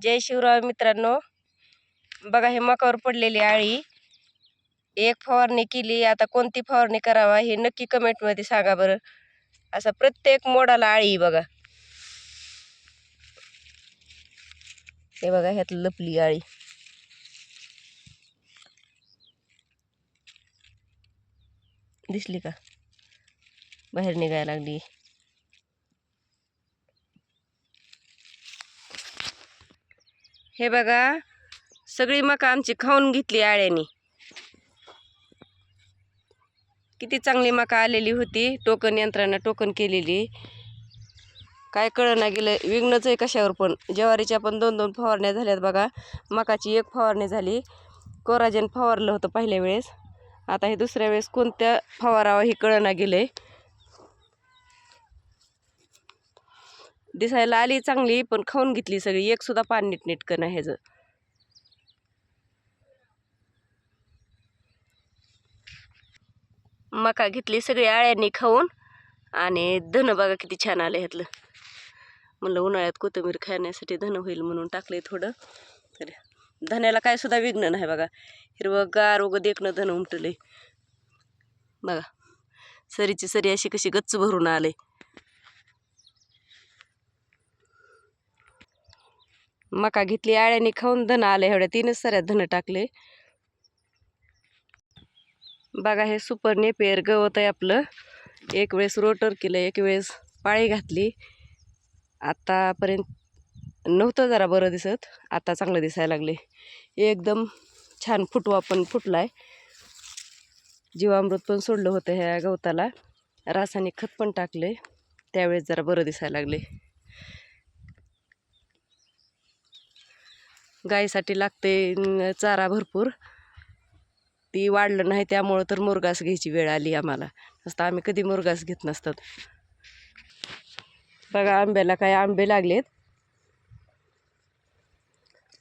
जय शिवराय मित्रांनो, बघा हे मकावर पडलेली आळी. एक फवारणी केली, आता कोणती फवारणी करावा हे नक्की कमेंट मध्ये सांगा बरं. असा प्रत्येक मोडाला आळी बघा. हे बघा ह्यात लपली आळी. दिसली का? बाहेर निघायला लागली. हे बघा सगळी मका आमची खाऊन घेतली आळ्यानी. किती चांगली मका आलेली होती, टोकन यंत्रानं टोकन केलेली. काय कळना गेलं, विघ्नच आहे कशावर पण. ज्वारीच्या पण 2-2 फवारण्या झाल्यात बघा. मकाची 1 फवारणी झाली. कोराजेन फवारलं होतं पहिल्या वेळेस, आता हे दुसऱ्या वेळेस कोणत्या फवारावं हे कळना गेलंय. दिसायला आली चांगली, पण खाऊन घेतली सगळी. एक सुद्धा पान नीटनेटकं नाही ह्याचं. मका घेतली सगळी आळ्यांनी खाऊन. आणि धन बघा किती छान आलं ह्यातलं. म्हणलं उन्हाळ्यात कोथिंबीर खाण्यासाठी धन होईल म्हणून टाकले थोडं. तर धन्याला काय सुद्धा विघ्न नाही बघा. हिरवंगार उगं देखणं धन उमटलंय बघा. सरीची सरी अशी कशी गच्च भरून आले. मका घेतली आळ्यानी खाऊन, धन आले. एवढ्या 3च सऱ्या धन टाकले बघा. हे सुपर नेपियर गवत आहे आपलं. एक वेळेस रोटर केलं, एक वेळेस पाळी घातली. आतापर्यंत नव्हतं जरा बरं दिसत, आता चांगलं दिसायला लागले. एकदम छान फुटवा पण फुटलाय. जीवामृत पण सोडलं होतं ह्या गवताला. रासायनिक खत पण टाकले, त्यावेळेस जरा बरं दिसायला लागले. गायीसाठी लागते चारा भरपूर, ती वाढलं नाही त्यामुळं तर मुरघास घ्यायची वेळ आली आम्हाला. नसतं आम्ही कधी मुरघास घेत नसतात. बघा आंब्याला काय आंबे लागलेत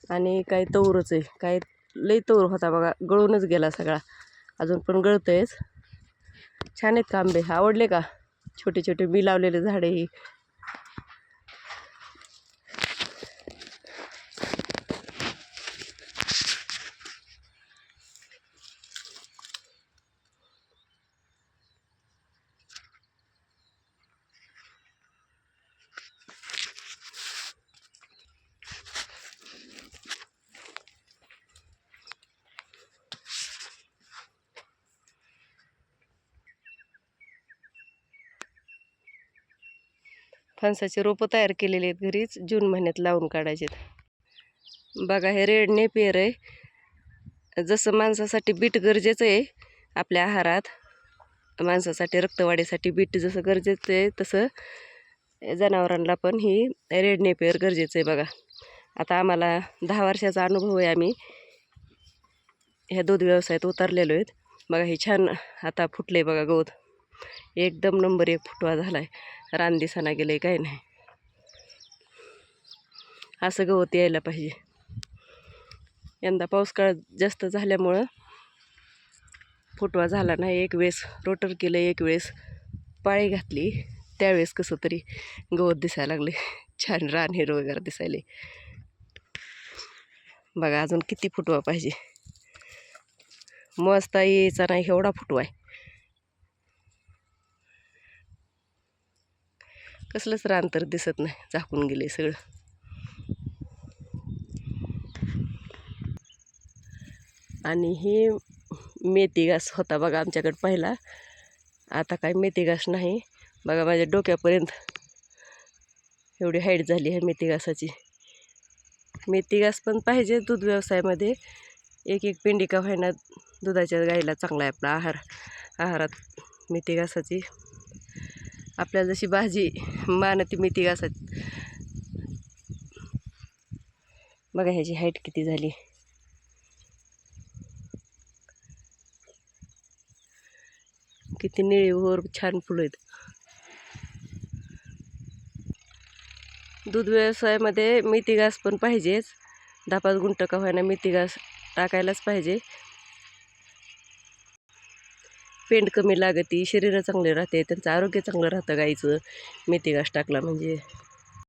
आणि काय तवरच आहे. काय लई तवर होता बघा, गळूनच गेला सगळा. अजून पण गळतंयच. छान आहेत का आंबे? आवडले का? छोटे छोटे बी लावलेले झाडे ही. फणसाचे रोपं तयार केलेले आहेत घरीच, जून महिन्यात लावून काढायचे. बघा हे रेड नेपियर आहे. जसं माणसासाठी बीट गरजेचं आहे आपल्या आहारात, माणसासाठी रक्तवाढीसाठी बीट जसं गरजेचं आहे, तसं जनावरांना पण ही रेड नेपियर गरजेचं आहे बघा. आता आम्हाला 10 वर्षाचा अनुभव आहे. आम्ही ह्या दूध व्यवसायात उतरलेलो आहेत बघा. हे छान आता फुटले बघा गवत. एकदम नंबर 1 फुटवा झालाय. रान दिसाना गेलंय काय नाही. असं गवत यायला पाहिजे. यंदा पाऊस काळ जास्त झाल्यामुळं फुटवा झाला नाही. एक वेळेस रोटर केलं, एक वेळेस पाळी घातली, त्यावेळेस कसं तरी गवत दिसायला लागले. छान रान हिरवगार दिसायले बघा. अजून किती फुटवा पाहिजे. मस्त यायचा नाही एवढा फुटवा आहे. कसलंच रान तर दिसत नाही, झाकून गेले सगळं. आणि ही मेथी घास होता बघा आमच्याकडे पहिला. आता काय मेथी घास नाही बघा. माझ्या डोक्यापर्यंत एवढी हाईट झाली आहे मेथी घासाची. मेथी घास पण पाहिजे दूध व्यवसायामध्ये. एक पेंडी का व्हायना दुधाच्या गाईला चांगला आहे आपला आहारात मेथी घासाची. आपल्याला जशी भाजी मानती मेथी घासाची बघा. ह्याची हाईट किती झाली. किती निळीवर छान फुलं आहेत. दूध व्यवसायामध्ये मेथी घास पण पाहिजेच. 10-5 गुंठ का व्हायना मेथी घास टाकायलाच पाहिजे. पेंड कमी लागती, शरीर चांगले राहते, त्यांचं आरोग्य चांगलं राहतं गाईचं मेथी घास टाकला म्हणजे.